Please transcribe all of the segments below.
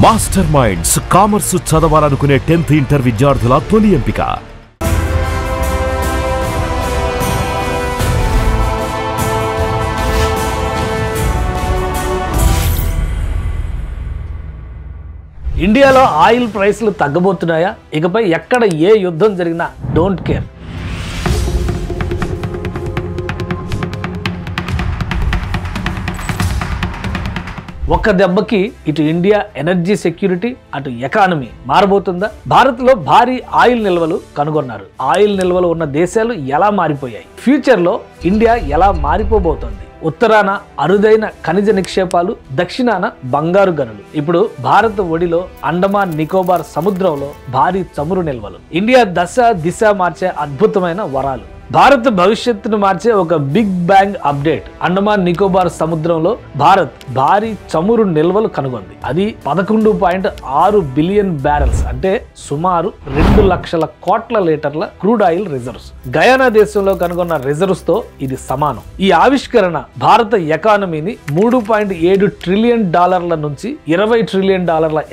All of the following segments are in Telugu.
మాస్టర్ మైండ్స్ కామర్స్ చదవాలనుకునే 10th ఇంటర్ విద్యార్థుల తొలి ఎంపిక. ఇండియాలో ఆయిల్ ప్రైస్లు తగ్గబోతున్నాయా? ఇకపై ఎక్కడ ఏ యుద్ధం జరిగినా డోంట్ కేర్. ఒక్క దెబ్బకి ఇటు ఇండియా ఎనర్జీ సెక్యూరిటీ, అటు ఎకానమీ మారబోతుందా? భారత్లో భారీ ఆయిల్ నిల్వలు కనుగొన్నారు. ఆయిల్ నిల్వలు ఉన్న దేశాలు ఎలా మారిపోయాయి? ఫ్యూచర్లో ఇండియా ఎలా మారిపోబోతోంది? ఉత్తరాన అరుదైన ఖనిజ నిక్షేపాలు, దక్షిణాన బంగారు గనులు. ఇప్పుడు భారత్ ఒడిలో అండమాన్ నికోబార్ సముద్రంలో భారీ చమురు నిల్వలు. ఇండియా దశ దిశ మార్చే అద్భుతమైన వరాలు. భారత్ భవిష్యత్తును మార్చే ఒక big bang update. Andaman Nicobar సముద్రంలో భారత్ భారీ చమురు నిల్వలు కనుగొంది. అది 11.6 బిలియన్ బ్యారెల్స్, అంటే సుమారు 2 లక్షల కోట్ల లీటర్ల క్రూడ్ ఆయిల్ రిజర్వ్స్. గయానా దేశంలో కనుగొన్న రిజర్వ్స్ తో ఇది సమానం. ఈ ఆవిష్కరణ భారత ఎకానమీని $3.7 ట్రిలియన్ నుంచి $20 ట్రిలియన్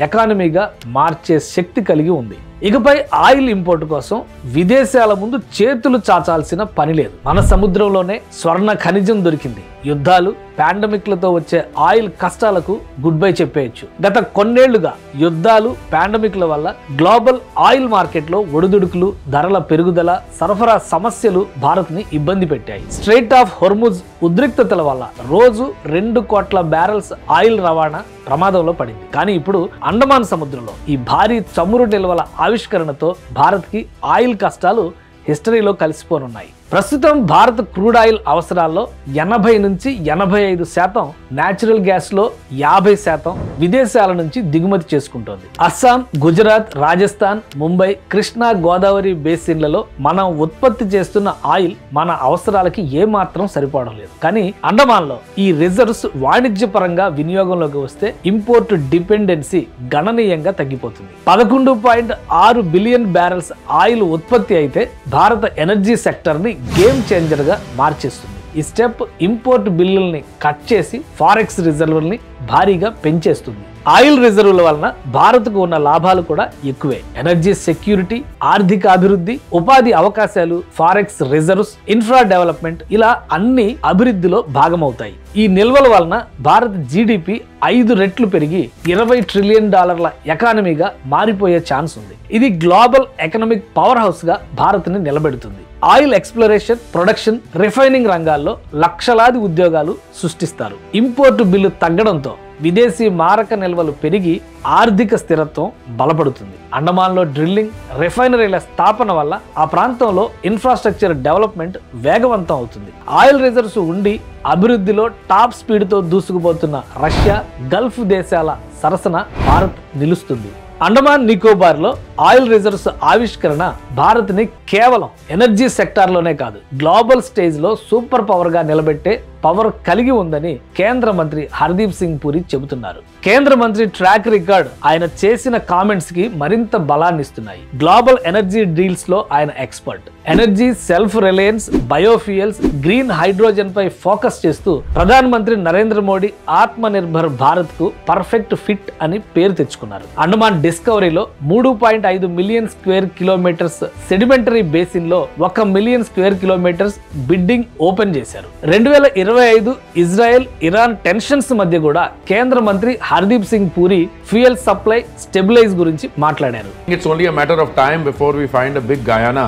ఎకానమీగా మార్చే శక్తి కలిగి ఉంది. ఇకపై ఆయిల్ ఇంపోర్ట్ కోసం విదేశాల ముందు చేతులు చాచాల్సిన పని లేదు. మన సముద్రంలోనే స్వర్ణ ఖనిజం దొరికింది. యుద్ధాలు, పాండమిక్లతో వచ్చే ఆయిల్ కష్టాలకు గుడ్ బై చెప్పేయచ్చు. గత కొన్నేళ్లుగా యుద్ధాలు, పాండమిక్ల వల్ల గ్లోబల్ ఆయిల్ మార్కెట్లో ఒడిదుడుకులు, ధరల పెరుగుదల, సరఫరా సమస్యలు భారత్ ని ఇబ్బంది పెట్టాయి. స్ట్రెయిట్ ఆఫ్ హోర్ముజ్ ఉద్రిక్తతల వల్ల రోజు 2 కోట్ల బ్యారెల్స్ ఆయిల్ రవాణా ప్రమాదంలో పడింది. కానీ ఇప్పుడు అండమాన్ సముద్రంలో ఈ భారీ చమురు నిల్వల ఆవిష్కరణతో భారత్ కి ఆయిల్ కష్టాలు హిస్టరీలో కలిసిపోనున్నాయి. ప్రస్తుతం భారత్ క్రూడ్ ఆయిల్ అవసరాల్లో 80 నుంచి 85% న్యాచురల్ గ్యాస్ లో 50% విదేశాల నుంచి దిగుమతి చేసుకుంటోంది. అస్సాం, గుజరాత్, రాజస్థాన్, ముంబై, కృష్ణా, గోదావరి బేసిన్లలో మనం ఉత్పత్తి చేస్తున్న ఆయిల్ మన అవసరాలకి ఏమాత్రం సరిపోవడం లేదు. కానీ అండమాన్ లో ఈ రిజర్వ్స్ వాణిజ్యపరంగా వినియోగంలోకి వస్తే ఇంపోర్ట్ డిపెండెన్సీ గణనీయంగా తగ్గిపోతుంది. 11.6 బిలియన్ బ్యారెల్స్ ఆయిల్ ఉత్పత్తి అయితే భారత ఎనర్జీ సెక్టర్ ని గేమ్ చేంజర్ గా మార్చేస్తుంది. ఈ స్టెప్ ఇంపోర్ట్ బిల్లుల్ని కట్ చేసి ఫారెక్స్ రిజర్వుల్ని భారీగా పెంచేస్తుంది. ఆయిల్ రిజర్వుల వలన భారత్కు ఉన్న లాభాలు కూడా ఎక్కువే. ఎనర్జీ సెక్యూరిటీ, ఆర్థిక అభివృద్ధి, ఉపాధి అవకాశాలు, ఫారెక్స్ రిజర్వ్స్, ఇన్ఫ్రా డెవలప్మెంట్, ఇలా అన్ని అభివృద్ధిలో భాగమవుతాయి. ఈ నిల్వల వలన భారత్ జీడిపి 5 రెట్లు పెరిగి $20 ట్రిలియన్ ఎకానమీగా మారిపోయే ఛాన్స్ ఉంది. ఇది గ్లోబల్ ఎకనామిక్ పవర్ హౌస్ గా భారత్ ని నిలబెడుతుంది. ఆయిల్ ఎక్స్ప్లోరేషన్, ప్రొడక్షన్, రిఫైనింగ్ రంగాల్లో లక్షలాది ఉద్యోగాలు సృష్టిస్తారు. ఇంపోర్టు బిల్లు తగ్గడంతో విదేశీ మారక నిల్వలు పెరిగి ఆర్థిక స్థిరత్వం బలపడుతుంది. అండమాన్లో డ్రిల్లింగ్, రిఫైనరీల స్థాపన వల్ల ఆ ప్రాంతంలో ఇన్ఫ్రాస్ట్రక్చర్ డెవలప్మెంట్ వేగవంతం అవుతుంది. ఆయిల్ రిజర్వ్స్ ఉండి అభివృద్ధిలో టాప్ స్పీడ్తో దూసుకుపోతున్న రష్యా, గల్ఫ్ దేశాల సరసన భారత్ నిలుస్తుంది. అండమాన్ నికోబార్ లో ఆయిల్ రిజర్వ్స్ ఆవిష్కరణ భారత్ ని కేవలం ఎనర్జీ సెక్టార్లోనే కాదు, గ్లోబల్ స్టేజ్ లో సూపర్ పవర్ గా నిలబెట్టే పవర్ కలిగి ఉందని కేంద్ర మంత్రి హర్దీప్ సింగ్ పూరి చెబుతున్నారు. కేంద్ర మంత్రి ట్రాక్ రికార్డ్ ఆయన చేసిన కామెంట్స్ కి మరింత బలాన్ని ఇస్తున్నాయి. గ్లోబల్ ఎనర్జీ డీల్స్ లో ఆయన expert. Energy, self reliance, biofuels, green hydrogen పై ఫోకస్ చేస్తూ ప్రధాన మంత్రి నరేంద్ర మోడీ ఆత్మ నిర్భర్ భారత్ కు పర్ఫెక్ట్ ఫిట్ అని పేరు తెచ్చుకున్నారు. అండమాన్ డిస్కవరీలో 3.5 million square kilometres sedimentary basin లో 1 million square kilometres bidding open చేశారు. 2025 ఇజ్రాయెల్, ఇరాన్ టెన్షన్స్ మధ్య కూడా కేంద్ర మంత్రి Hardeep Singh Puri fuel supply stabilise గురించి మాట్లాడారు. It's only a matter of time before we find a big Guyana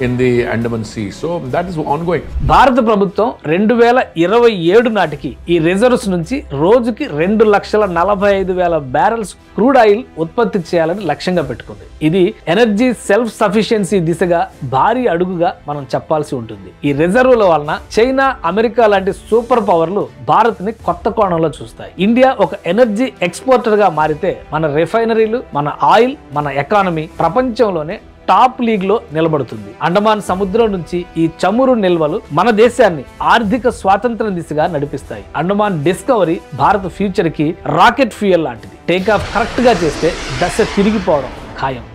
in the Andaman Sea. So that is ongoing. భారత ప్రభుత్వం 2027 నాటికి ఈ రిజర్వ్స్ నుంచి రోజుకి 2,45,000 బ్యారెల్స్ క్రూడ్ ఆయిల్ ఉత్పత్తి చేయాలని లక్ష్యంగా పెట్టుకుంది. ఇది ఎనర్జీ సెల్ఫ్ సఫిషియన్సీ దిశగా భారీ అడుగుగా మనం చెప్పాల్సి ఉంటుంది. ఈ రిజర్వుల వలన చైనా, అమెరికా లాంటి సూపర్ పవర్లు భారత్ ని కొత్త కోణంలో చూస్తాయి. ఇండియా ఒక ఎనర్జీ ఎక్స్పోర్టర్ గా మారితే మన రిఫైనరీలు, మన ఆయిల్, మన ఎకానమీ ప్రపంచంలోనే టాప్ లీగ్ లో నిలబడుతుంది. అండమాన్ సముద్రం నుంచి ఈ చమురు నిల్వలు మన దేశాన్ని ఆర్థిక స్వాతంత్రం దిశగా నడిపిస్తాయి. అండమాన్ డిస్కవరీ భారత్ ఫ్యూచర్ కి రాకెట్ ఫ్యూయల్ లాంటిది. టేక్ ఆఫ్ కరెక్ట్ గా చేస్తే దశ తిరిగిపోవడం ఖాయం.